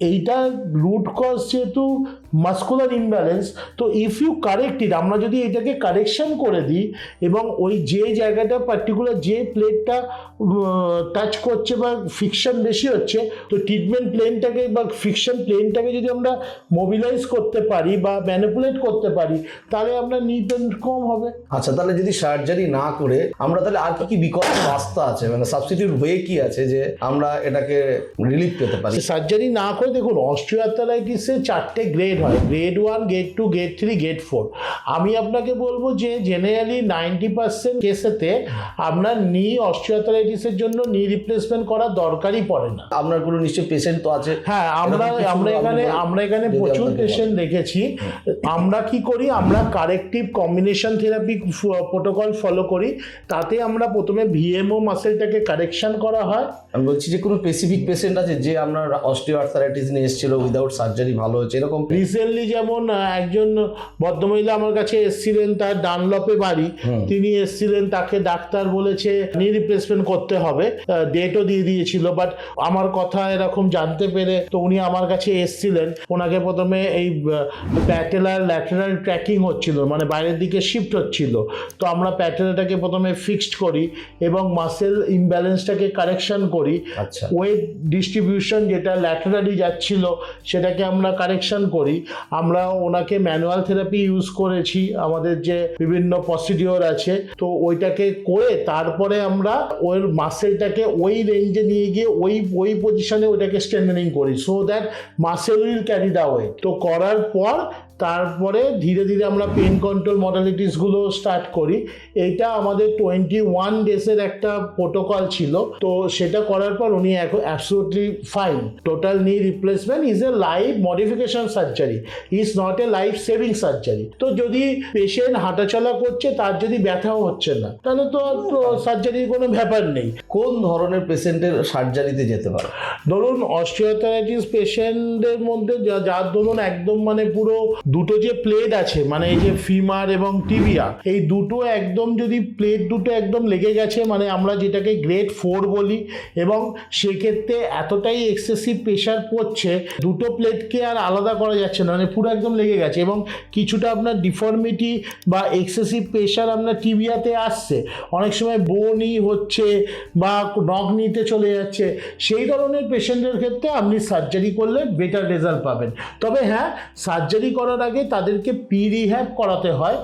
এইটা root cause যেহেতু muscular imbalance, তো ইফ ইউ কারেক্ট ইট, আমরা যদি এটাকে কারেকশন করে দিই এবং ওই যে জায়গাটা পার্টিকুলার যে প্লেটটা টাচ করছে বা ফিকশন বেশি হচ্ছে, তো ট্রিটমেন্ট প্লেনটাকে বা ফিকশন প্লেনটাকে যদি আমরা মোবিলাইজ করতে পারি বা ম্যানিপুলেট করতে পারি, তাহলে আমরা নি পেন কম হবে। আচ্ছা, তাহলে যদি সার্জারি না করে আমরা তাহলে আর কি বিকল্প রাস্তা আছে, মানে সাবস্টিটিউট ওয়ে কি আছে যে আমরা এটাকে রিলিফ পেতে পারি? সার্জারি না করে দেখুন, অস্টিওআর্থ্রাইটিসে 4টে গ্রেড হয়, গ্রেড 1, গ্রেড 2, গ্রেড 3, গ্রেড 4। আমি আপনাকে বলবো যে জেনারেলি 90% কেসেতে আপনার নি অস্টিওআর্থ্রাইটিসের জন্য নি রিপ্লেসমেন্ট করার দরকারই পড়ে না। আপনার কোনো নিশ্চয় পেশেন্ট তো আছে? হ্যাঁ, আমরা এখানে প্রচুর পেশেন্ট দেখেছি। আমরা কি করি, আমরা corrective combination therapy protocol follow করি। তাতে আমরা প্রথমে ভিএমও মাসেলটাকে কারেকশন করা হয়। আমি বলছি যে কোনো স্পেসিফিক পেশেন্ট আছে যে আপনার অস্টিওআর্থ্রাইটিস নিয়ে এসেছিল উইদাউট সার্জারি ভালো হয়েছে এরকম? রিসেন্টলি যেমন একজন ভদ্রমহিলা আমার কাছে এসেছিলেন, তার ডানলপে বাড়ি, তিনি এসেছিলেন, তাকে ডাক্তার বলেছে নি রিপ্লেসমেন্ট করতে হবে, ডেটও দিয়ে দিয়েছিল। বাট আমার কথা এরকম জানতে পেরে তো উনি আমার কাছে এসেছিলেন। ওনাকে প্রথমে এই প্যাটেলার ল্যাটেরাল ট্র্যাকিং হচ্ছিল, মানে বাইরের দিকে শিফট হচ্ছিল। তো আমরা প্যাটেলাটাকে প্রথমে ফিক্সড করি এবং মাসেল ইমব্যালেন্সটাকে কারেকশন করি। আচ্ছা, ওয়েট ডিস্ট্রিবিউশন যেটা ল্যাটারালি যাচ্ছিল সেটাকে আমরা কারেকশন করি। আমরা ওনাকে ম্যানুয়াল থেরাপি ইউজ করেছি, আমাদের যে বিভিন্ন প্রসিডিওর আছে, তো ওইটাকে করে তারপরে আমরা ওর মাসেলটাকে ওই রেঞ্জে নিয়ে গিয়ে ওই পজিশনে ওইটাকে স্ট্রেংথেনিং করি, so that muscle will carry the weight. তো করার পর তারপরে ধীরে ধীরে আমরা পেন কন্ট্রোল মডালিটিসগুলো স্টার্ট করি। এইটা আমাদের 21 ডেজের একটা প্রোটোকল ছিল। তো সেটা করার পর উনি এখন অ্যাবসলিউটলি ফাইন। টোটাল নি replacement is a life modification surgery, is not a life saving surgery. তো যদি পেশেন্ট হাঁটাচলা করছে, তার যদি ব্যথাও হচ্ছে না, তাহলে তো সার্জারির কোনো ব্যাপার নেই। কোন ধরনের পেশেন্টের সার্জারিতে যেতে পারে? ধরুন অস্টিওআর্থ্রাইটিস পেশেন্টদের মধ্যে যার ধরুন একদম মানে পুরো দুটো যে প্লেট আছে, মানে এই যে ফিমার এবং টিবিয়া, এই দুটো একদম যদি প্লেট দুটো একদম লেগে গেছে, মানে আমরা যেটাকে গ্রেড 4 বলি, এবং সেক্ষেত্রে এতটাই এক্সেসিভ প্রেশার পড়ছে, দুটো প্লেটকে আর আলাদা করা যাচ্ছে না, মানে পুরো একদম লেগে গেছে এবং কিছুটা আপনার ডিফর্মিটি বা এক্সেসিভ প্রেশার আপনার টিবিয়াতে আসছে, অনেক সময় বোনই হচ্ছে বা নখ নিতে চলে যাচ্ছে, সেই ধরনের পেশেন্টের ক্ষেত্রে আপনি সার্জারি করলে বেটার রেজাল্ট পাবেন। তবে হ্যাঁ, সার্জারি করার আগে তাদেরকে পি রিহ্যাব করাতে হয়।